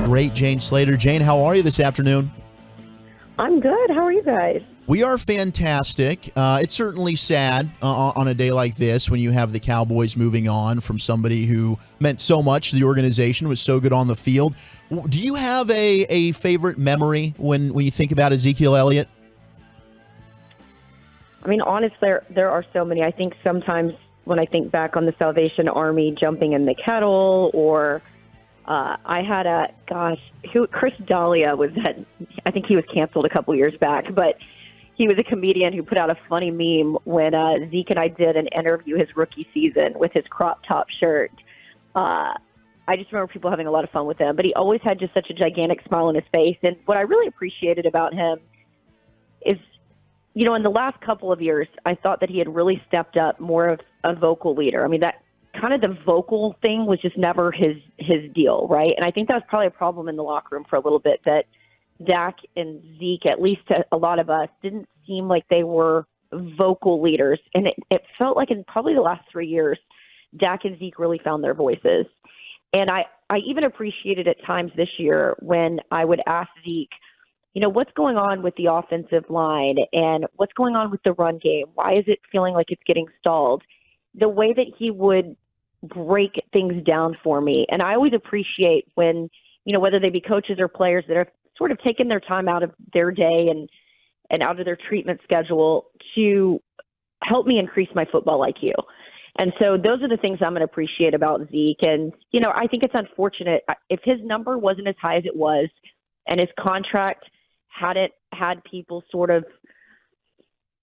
great Jane Slater. Jane, how are you this afternoon? I'm good. How are you guys? We are fantastic. It's certainly sad on a day like this when you have the Cowboys moving on from somebody who meant so much to the organization, was so good on the field. Do you have a favorite memory when you think about Ezekiel Elliott? I mean, honestly, there are so many. I think sometimes when I think back on the Salvation Army jumping in the kettle, or I had Chris D'Elia was that. I think he was canceled a couple years back, but he was a comedian who put out a funny meme when Zeke and I did an interview his rookie season with his crop top shirt. I just remember people having a lot of fun with him, but he always had just such a gigantic smile on his face. And what I really appreciated about him is, you know, in the last couple of years, I thought that he had really stepped up more of a vocal leader. I mean, that kind of the vocal thing was just never his deal, right? And I think that was probably a problem in the locker room for a little bit, that Dak and Zeke, at least to a lot of us, didn't seem like they were vocal leaders. And it felt like in probably the last 3 years, Dak and Zeke really found their voices. And I even appreciated at times this year when I would ask Zeke, you know, what's going on with the offensive line and what's going on with the run game? Why is it feeling like it's getting stalled? The way that he would break things down for me. And I always appreciate when, you know, whether they be coaches or players that are sort of taking their time out of their day and out of their treatment schedule to help me increase my football IQ. And so those are the things I'm going to appreciate about Zeke. And, you know, I think it's unfortunate if his number wasn't as high as it was and his contract hadn't had people sort of,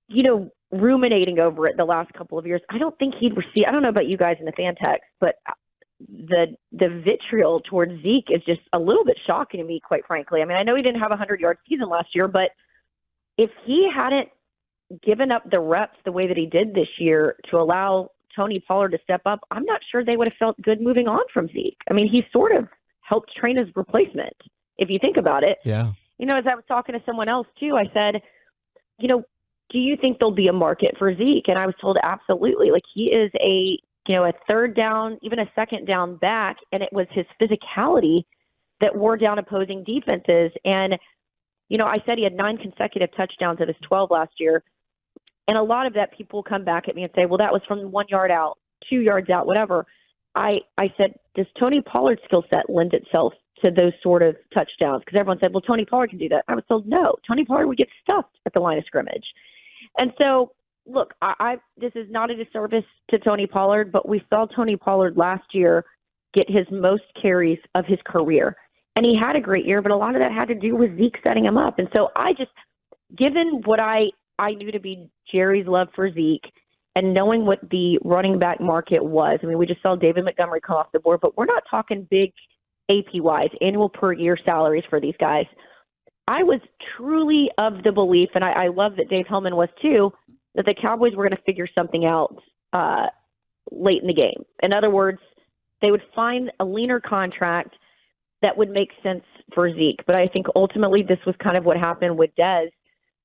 you know, ruminating over it the last couple of years. I don't think he'd receive, I don't know about you guys in the fan text, but the vitriol towards Zeke is just a little bit shocking to me, quite frankly. I mean, I know he didn't have a 100-yard season last year, but if he hadn't given up the reps the way that he did this year to allow Tony Pollard to step up, I'm not sure they would have felt good moving on from Zeke. I mean, he sort of helped train his replacement, if you think about it. Yeah. You know, as I was talking to someone else too, I said, you know, do you think there'll be a market for Zeke? And I was told absolutely. Like, he is a third down, even a second down back, and it was his physicality that wore down opposing defenses. And, you know, I said he had 9 consecutive touchdowns of his 12 last year. And a lot of that, people come back at me and say, well, that was from 1 yard out, 2 yards out, whatever. I said, does Tony Pollard's skill set lend itself to those sort of touchdowns? Because everyone said, well, Tony Pollard can do that. I was told, no, Tony Pollard would get stuffed at the line of scrimmage. And so, look, this is not a disservice to Tony Pollard, but we saw Tony Pollard last year get his most carries of his career. And he had a great year, but a lot of that had to do with Zeke setting him up. And so I just, given what I knew to be Jerry's love for Zeke and knowing what the running back market was, I mean, we just saw David Montgomery come off the board, but we're not talking big APYs, annual per year salaries for these guys. I was truly of the belief, and I love that Dave Hellman was too, that the Cowboys were going to figure something out late in the game. In other words, they would find a leaner contract that would make sense for Zeke. But I think ultimately this was kind of what happened with Dez.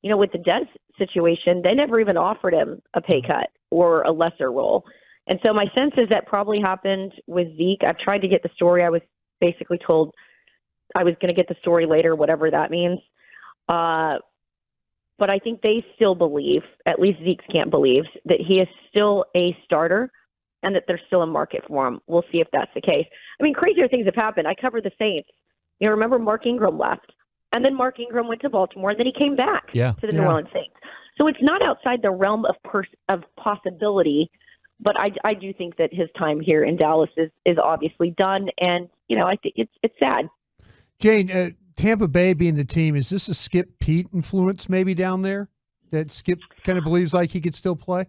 You know, with the Dez situation, they never even offered him a pay cut or a lesser role. And so my sense is that probably happened with Zeke. I've tried to get the story. I was basically told I was going to get the story later, whatever that means. But I think they still believe, at least Zeke's camp believes, that he is still a starter and that there's still a market for him. We'll see if that's the case. I mean, crazier things have happened. I covered the Saints. You know, remember Mark Ingram left, and then Mark Ingram went to Baltimore, and then he came back to the New Orleans Saints. So it's not outside the realm of possibility, but I do think that his time here in Dallas is obviously done, and, you know, I think it's sad. Jane, Tampa Bay being the team, is this a Skip Pete influence maybe down there, that Skip kind of believes like he could still play?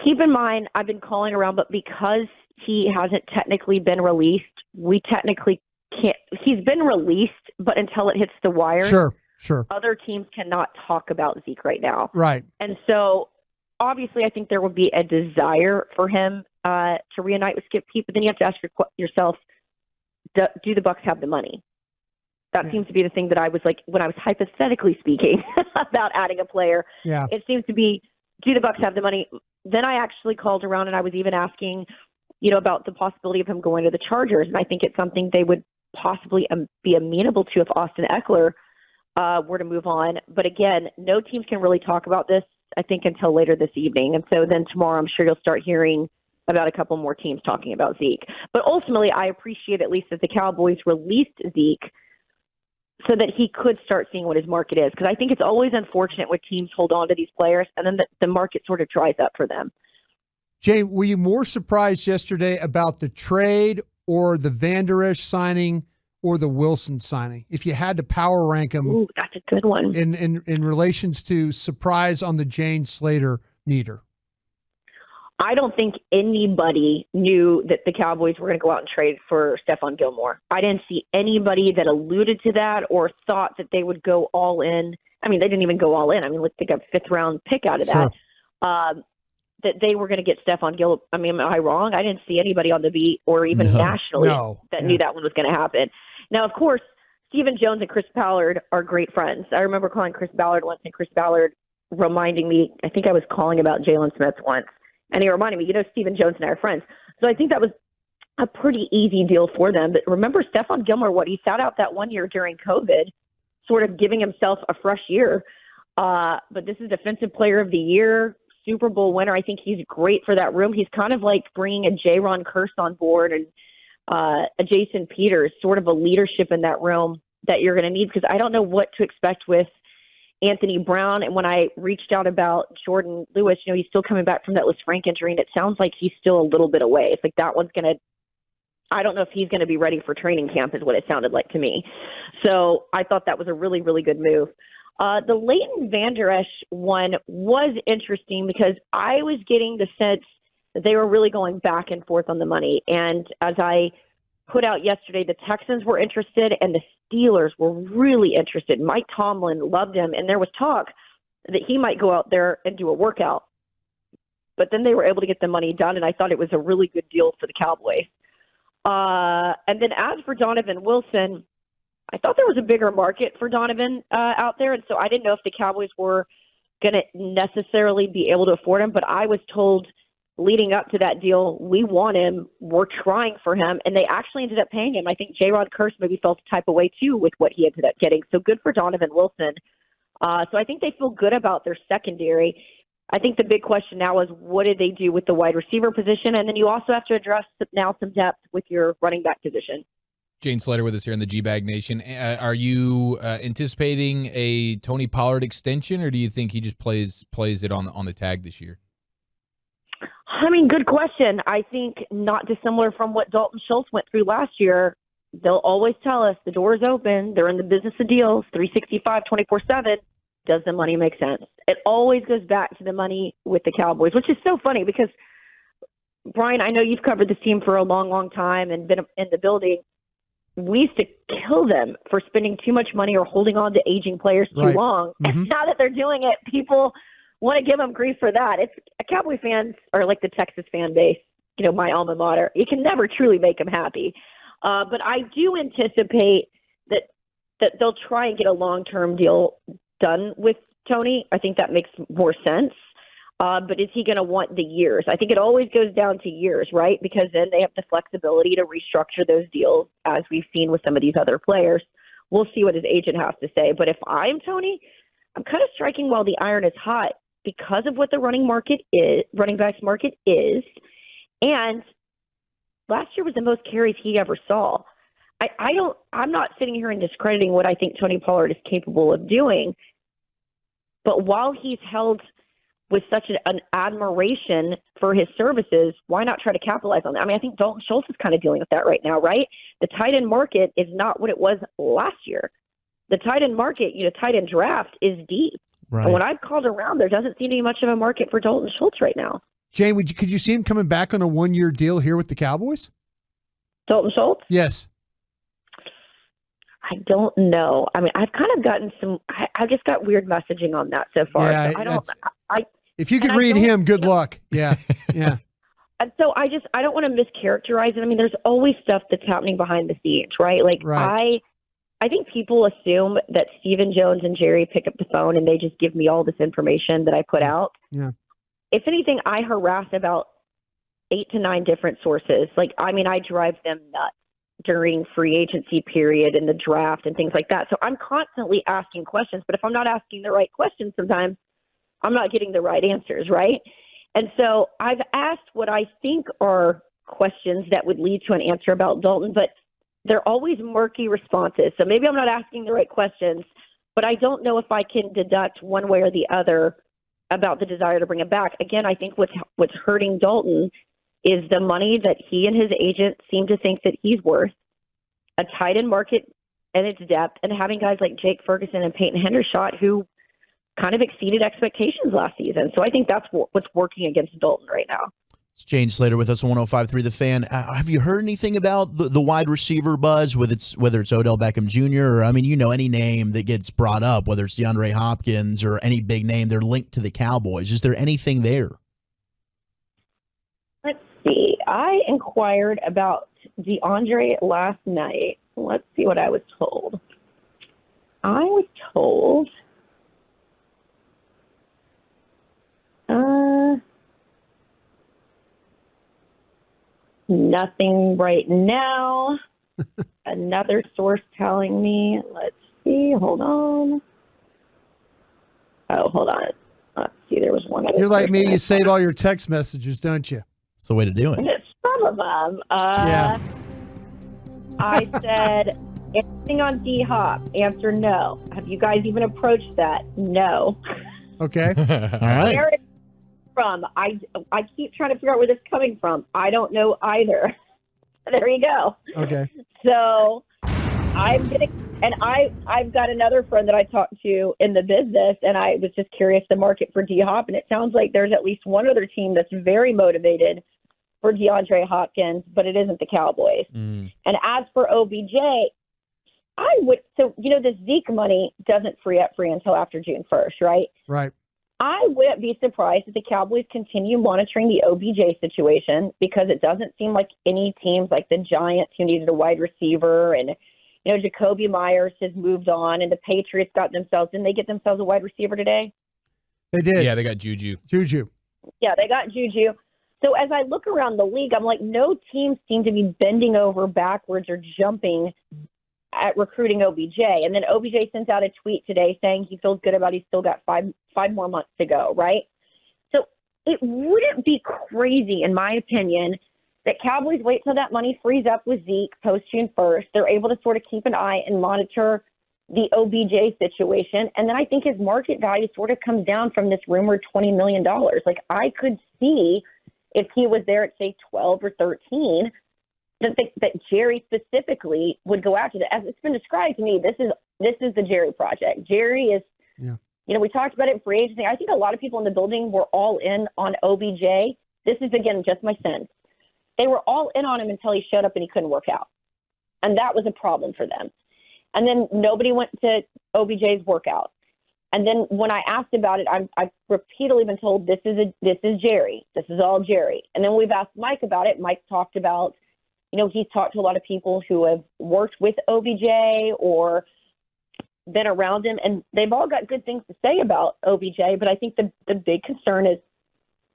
Keep in mind, I've been calling around, but because he hasn't technically been released, we technically can't. He's been released, but until it hits the wire, sure. Other teams cannot talk about Zeke right now. Right. And so, obviously, I think there would be a desire for him to reunite with Skip Pete, but then you have to ask yourself, do the Bucs have the money? That seems to be the thing that I was like, when I was hypothetically speaking about adding a player, it seems to be, do the Bucs have the money? Then I actually called around and I was even asking, you know, about the possibility of him going to the Chargers. And I think it's something they would possibly be amenable to if Austin Eckler were to move on. But again, no teams can really talk about this, I think, until later this evening. And so then tomorrow, I'm sure you'll start hearing about a couple more teams talking about Zeke. But ultimately, I appreciate at least that the Cowboys released Zeke so that he could start seeing what his market is. Because I think it's always unfortunate when teams hold on to these players and then the market sort of dries up for them. Jane, were you more surprised yesterday about the trade or the Van Der Esch signing or the Wilson signing? If you had to power rank them, ooh, that's a good one. In relations to surprise on the Jane Slater meter. I don't think anybody knew that the Cowboys were going to go out and trade for Stephon Gilmore. I didn't see anybody that alluded to that or thought that they would go all in. I mean, they didn't even go all in. I mean, let's take a fifth-round pick out of that. Sure. That they were going to get Stephon Gilmore. I mean, am I wrong? I didn't see anybody on the beat or even nationally that knew that one was going to happen. Now, of course, Stephen Jones and Chris Pollard are great friends. I remember calling Chris Ballard once, and Chris Ballard reminding me, I think I was calling about Jalen Smith once, and he reminded me, Stephen Jones and I are friends. So I think that was a pretty easy deal for them. But remember Stephon Gilmore, he sat out that 1 year during COVID, sort of giving himself a fresh year. But this is Defensive Player of the Year, Super Bowl winner. I think he's great for that room. He's kind of like bringing a Jaron Kearse on board and a Jason Peters, sort of a leadership in that room that you're going to need, because I don't know what to expect with Anthony Brown. And when I reached out about Jordan Lewis, he's still coming back from that Lisfranc injury, and it sounds like he's still a little bit away. It's like that one's going to – I don't know if he's going to be ready for training camp is what it sounded like to me. So I thought that was a really, really good move. The Leighton Van Der Esch one was interesting because I was getting the sense that they were really going back and forth on the money. And as I put out yesterday, the Texans were interested and the Steelers were really interested. Mike Tomlin loved him, and there was talk that he might go out there and do a workout. But then they were able to get the money done, and I thought it was a really good deal for the Cowboys. And then as for Donovan Wilson, I thought there was a bigger market for Donovan out there, and so I didn't know if the Cowboys were going to necessarily be able to afford him, but I was told leading up to that deal, we want him, we're trying for him, and they actually ended up paying him. I think Jaron Kearse maybe felt the type of way, too, with what he ended up getting. So good for Donovan Wilson. So I think they feel good about their secondary. I think the big question now is what did they do with the wide receiver position? And then you also have to address now some depth with your running back position. Jane Slater with us here in the GBag Nation. Are you anticipating a Tony Pollard extension, or do you think he just plays it on the tag this year? I mean, good question. I think not dissimilar from what Dalton Schultz went through last year. They'll always tell us the door is open. They're in the business of deals, 365, 24/7. Does the money make sense? It always goes back to the money with the Cowboys, which is so funny because, Brian, I know you've covered this team for a long, long time and been in the building. We used to kill them for spending too much money or holding on to aging players too long. Mm-hmm. And now that they're doing it, people want to give them grief for that. It's Cowboy fans are like the Texas fan base, my alma mater. You can never truly make them happy. But I do anticipate that they'll try and get a long-term deal done with Tony. I think that makes more sense. But is he going to want the years? I think it always goes down to years, right? Because then they have the flexibility to restructure those deals, as we've seen with some of these other players. We'll see what his agent has to say. But if I'm Tony, I'm kind of striking while the iron is hot because of what the running backs market is. And last year was the most carries he ever saw. I'm not sitting here and discrediting what I think Tony Pollard is capable of doing. But while he's held with such an admiration for his services, why not try to capitalize on that? I mean, I think Dalton Schultz is kind of dealing with that right now, right? The tight end market is not what it was last year. The tight end market, tight end draft is deep. Right. And when I've called around, there doesn't seem to be much of a market for Dalton Schultz right now. Jane, could you see him coming back on a one-year deal here with the Cowboys? Dalton Schultz? Yes. I don't know. I mean, I've kind of gotten I just got weird messaging on that so far. Yeah, so if you could read him, good luck. Yeah, yeah. And so I don't want to mischaracterize it. I mean, there's always stuff that's happening behind the scenes, right? Like right. I think people assume that Stephen Jones and Jerry pick up the phone and they just give me all this information that I put out. Yeah. If anything, I harass about 8 to 9 different sources. I drive them nuts. during free agency period and the draft and things like that. So I'm constantly asking questions, but if I'm not asking the right questions, sometimes I'm not getting the right answers, right? And so I've asked what I think are questions that would lead to an answer about Dalton, but they're always murky responses. So maybe I'm not asking the right questions, but I don't know if I can deduct one way or the other about the desire to bring him back. Again, I think what's hurting Dalton is the money that he and his agent seem to think that he's worth, a tight end market and its depth, and having guys like Jake Ferguson and Peyton Hendershot who kind of exceeded expectations last season. So I think that's what's working against Dalton right now. It's Jane Slater with us on 105.3 The Fan. Have you heard anything about the wide receiver buzz, whether it's Odell Beckham Jr. or, I mean, any name that gets brought up, whether it's DeAndre Hopkins or any big name, they're linked to the Cowboys. Is there anything there? Let's see. I inquired about DeAndre last night. Let's see what I was told. I was told nothing right now. Another source telling me, let's see, hold on. Oh, hold on. Let's see, there was one other. You're like me, you save all your text messages, don't you? It's the way to do it. Some of them. Yeah. I said, anything on D-Hop? Answer no. Have you guys even approached that? No. Okay. All right. Where is it from? I keep trying to figure out where this is coming from. I don't know either. There you go. Okay. So I'm getting, and I've got another friend that I talked to in the business, and I was just curious the market for D-Hop, and it sounds like there's at least one other team that's very motivated for DeAndre Hopkins, but it isn't the Cowboys. And as for OBJ, the Zeke money doesn't free up until after June 1st, right? Right. I wouldn't be surprised if the Cowboys continue monitoring the OBJ situation, because it doesn't seem like any teams like the Giants, who needed a wide receiver, and Jacoby Myers has moved on, and the Patriots didn't they get themselves a wide receiver today? They did. Yeah, they got Juju. Yeah, they got Juju. So as I look around the league, I'm like, no teams seem to be bending over backwards or jumping at recruiting OBJ. And then OBJ sends out a tweet today saying he feels good about he's still got five more months to go, right? So it wouldn't be crazy, in my opinion, that Cowboys wait till that money frees up with Zeke post June 1st. They're able to sort of keep an eye and monitor the OBJ situation. And then I think his market value sort of comes down from this rumored $20 million. Like, I could see, if he was there at, say, 12 or 13, that Jerry specifically would go after that. As it's been described to me, this is the Jerry project. Jerry is, we talked about it in free agency. I think a lot of people in the building were all in on OBJ. This is, again, just my sense. They were all in on him until he showed up and he couldn't work out. And that was a problem for them. And then nobody went to OBJ's workout. And then when I asked about it, I've repeatedly been told this is Jerry. This is all Jerry. And then we've asked Mike about it. Mike talked about, he's talked to a lot of people who have worked with OBJ or been around him, and they've all got good things to say about OBJ. But I think the big concern is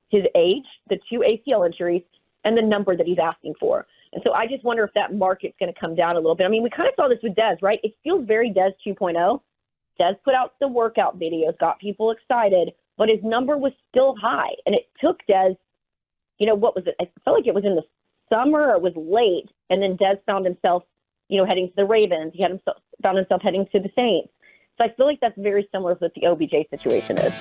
his age, the 2 ACL injuries, and the number that he's asking for. And so I just wonder if that market's going to come down a little bit. I mean, we kind of saw this with Dez, right? It feels very Dez 2.0. Dez put out the workout videos, got people excited, but his number was still high. And it took Dez, what was it? I felt like it was in the summer or it was late. And then Dez found himself, heading to the Ravens. He found himself heading to the Saints. So I feel like that's very similar to what the OBJ situation is.